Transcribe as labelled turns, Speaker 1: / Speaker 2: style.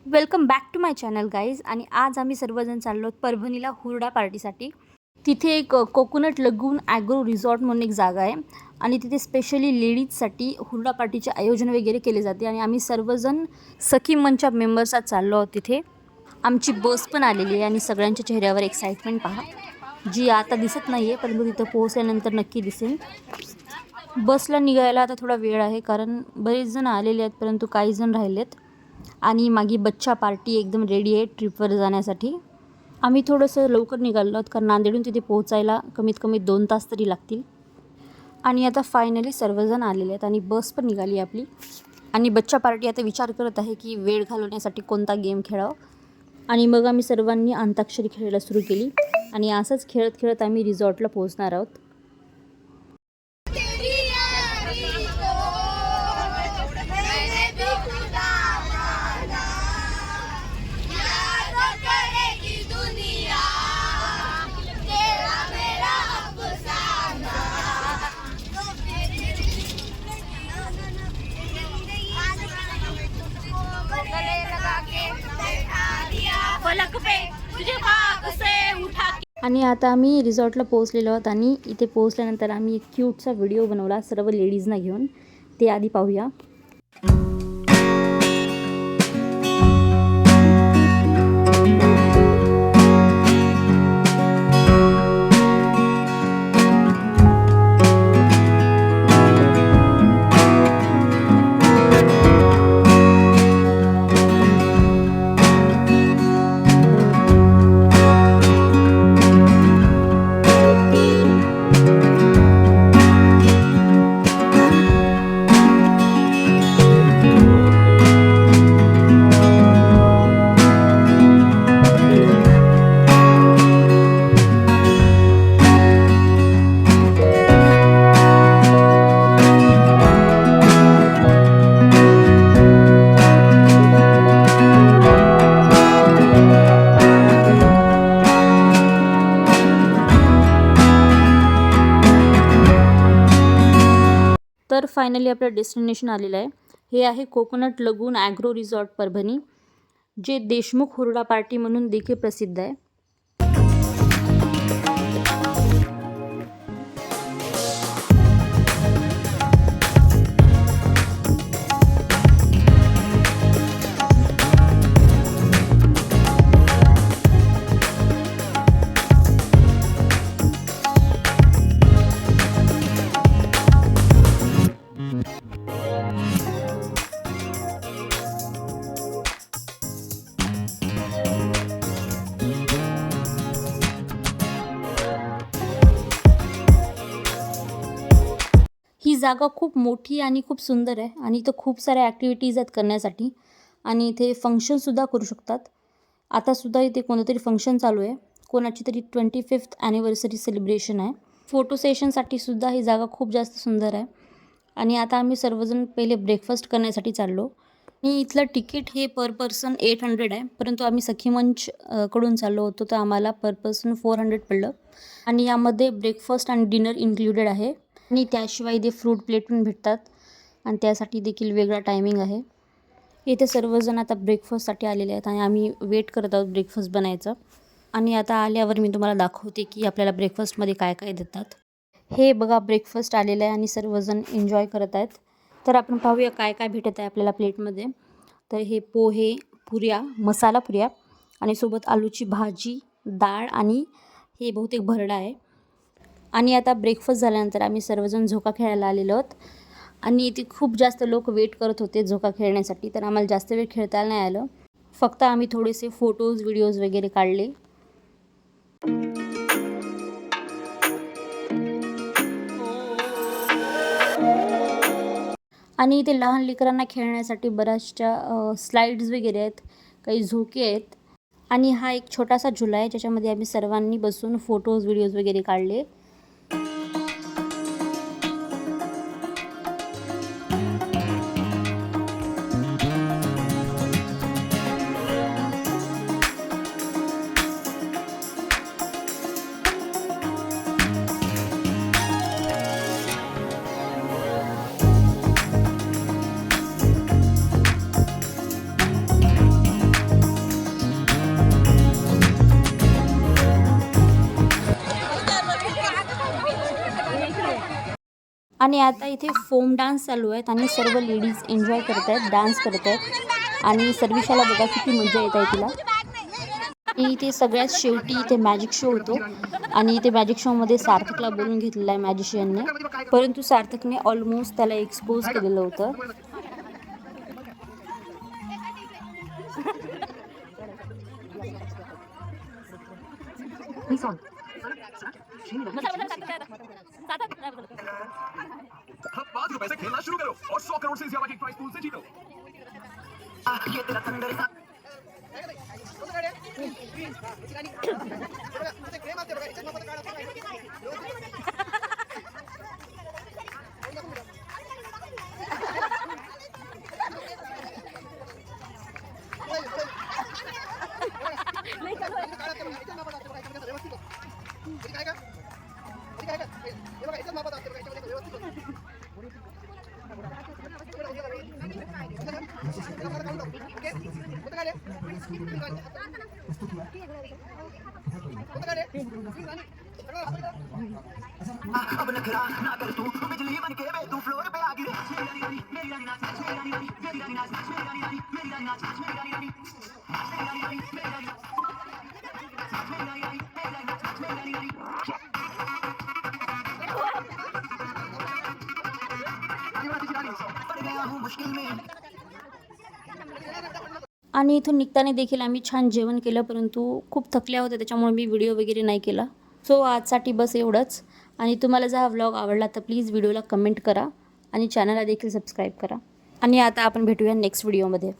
Speaker 1: Welcome back to my channel guys. आणि आज आम्ही सर्वजण चाललो आहोत परभणीला हुरडा पार्टीसाठी. तिथे एक कोकोनट लगून ॲग्रो रिसॉर्ट म्हणून एक जागा आहे आणि तिथे स्पेशली लेडीजसाठी हुरडा पार्टीचे आयोजन वगैरे केले जाते. आणि आम्ही सर्वजण सखी मंचच्या मेंबर्सच चाललो आहोत तिथे. आमची बस पण आलेली आहे आणि सगळ्यांच्या चेहऱ्यावर एक्साइटमेंट पहा, जी आता दिसत नाही आहे परंतु तिथं पोहोचल्यानंतर नक्की दिसेल. बसला निघायला आता थोडा वेळ आहे कारण बरेच जण आलेले आहेत परंतु काही जण राहिलेत. आणि माझी बच्चा पार्टी एकदम रेडी आहे ट्रिपवर जाण्यासाठी. आम्ही थोडंसं लवकर निघालो आहोत कारण नांदेडहून तिथे पोहोचायला कमीत कमी 2 तास तरी लागतील. आणि आता फायनली सर्वजण आलेले आहेत आणि बस पण निघाली आपली. आणि बच्चा पार्टी आता विचार करत आहे की वेळ घालवण्यासाठी कोणता गेम खेळावं. आणि मग आम्ही सर्वांनी अंताक्षरी खेळायला सुरू केली आणि असंच खेळत खेळत आम्ही रिसॉर्टला पोहोचणार आहोत. आणि आता आम्ही रिसॉर्टला पोहोचलेलो आहोत आणि इथे पोहोचल्यानंतर आम्ही एक क्यूटचा व्हिडिओ बनवला सर्व लेडीजना घेऊन. ते आधी पाहूया. तर फायनली आपलं डेस्टिनेशन आलेलं आहे. हे आहे कोकोनट लगून ॲग्रो रिसॉर्ट परभणी, जे देशमुख हुरडा पार्टी म्हणून देखील प्रसिद्ध आहे. ही जागा खूप मोठी आणि खूप सुंदर आहे आणि इथं खूप साऱ्या ॲक्टिव्हिटीज आहेत करण्यासाठी. आणि इथे फंक्शनसुद्धा करू शकतात. आतासुद्धा इथे कोणतरी फंक्शन चालू आहे, कोणाची तरी 25th ॲनिव्हर्सरी सेलिब्रेशन आहे. फोटो सेशनसाठी सुद्धा ही जागा खूप जास्त सुंदर आहे. आणि आता आम्ही सर्वजण पहिले ब्रेकफास्ट करण्यासाठी चाललो. आणि इथलं तिकीट हे पर पर्सन 800 आहे परंतु आम्ही सखी मंच कडून चाललो होतो तर आम्हाला पर पर्सन 400 पडलं. आणि यामध्ये ब्रेकफास्ट आणि डिनर इन्क्लुडेड आहे. आणि त्याशिवाय इथे फ्रूट प्लेट पण भेटतात आणि त्यासाठी देखील वेगळा टायमिंग आहे. इथे सर्वजण आता ब्रेकफास्टसाठी आलेले आहेत आणि आम्ही वेट करत आहोत ब्रेकफास्ट बनायचं. आणि आता आल्यावर मी तुम्हाला दाखवते की आपल्याला ब्रेकफास्टमध्ये काय काय देतात. हे बघा ब्रेकफास्ट आलेलं आहे आणि सर्वजण एन्जॉय करत आहेत. तर आपण पाहूया काय काय भेटत आहे आपल्याला प्लेटमध्ये. तर हे पोहे, पुऱ्या, मसाला पुऱ्या आणि सोबत आलूची भाजी, डाळ आणि हे बहुतेक भरडा आहे. आणि आता ब्रेकफास्ट झाल्यानंतर आम्ही सर्वजण झोका खेळायला आलेलो आहोत. आणि इथे खूप जास्त लोक वेट करत होते झोका खेळण्यासाठी तर आम्हाला जास्त वेळ खेळता नाही आलं. फक्त आम्ही थोडेसे फोटोज व्हिडिओज वगैरे काढले. आणि इथे लहान लेकरांना खेळण्यासाठी बऱ्याचशा स्लाईड्स वगैरे आहेत, काही झोके आहेत. आणि हा एक छोटासा झुला आहे ज्याच्यामध्ये आम्ही सर्वांनी बसून फोटोज व्हिडिओज वगैरे काढले. आणि आता इथे फोम डान्स चालू आहेत आणि सर्व लेडीज एन्जॉय करत आहेत, डान्स करत आहेत आणि सर्विशाला बघा किती मजा येत आहे तिला. आणि इथे सगळ्यात शेवटी इथे मॅजिक शो होतो आणि इथे मॅजिक शोमध्ये सार्थकला बोलून घेतलेलं आहे मॅजिशियनने, परंतु सार्थकने ऑलमोस्ट त्याला एक्सपोज केलेलं होतं.
Speaker 2: अब 5 रुपए से खेलना शुरू करो और 100 करोड़ से ज्यादा के प्राइस पूल से जीतो. ये तेरा थंडर है. अब नखरा ना कर तू बिजली बन के बे तू फ्लोर पे आ गिरे. मेरी रानी नाच नाच, मेरी रानी नाच, मेरी रानी नाच नाच, मेरी रानी नाच, मेरी रानी नाच नाच, मेरी रानी रानी, मेरी रानी रानी, मेरी रानी नाच, मेरी रानी रानी, मेरी रानी नाच नाच, मेरी रानी रानी. पड़ गया हूँ मुश्किल में.
Speaker 1: आणि इथून निघताना देखील आम्ही छान जेवण केलं, परंतु खूप थकल्या होत्या त्याच्यामुळे मी व्हिडिओ वगैरे नाही केला. सो आजसाठी बस एवढंच. आणि तुम्हाला जर हा व्लॉग आवडला तर प्लीज व्हिडिओला कमेंट करा आणि चॅनलला देखील सबस्क्राईब करा. आणि आता आपण भेटूया नेक्स्ट व्हिडिओमध्ये.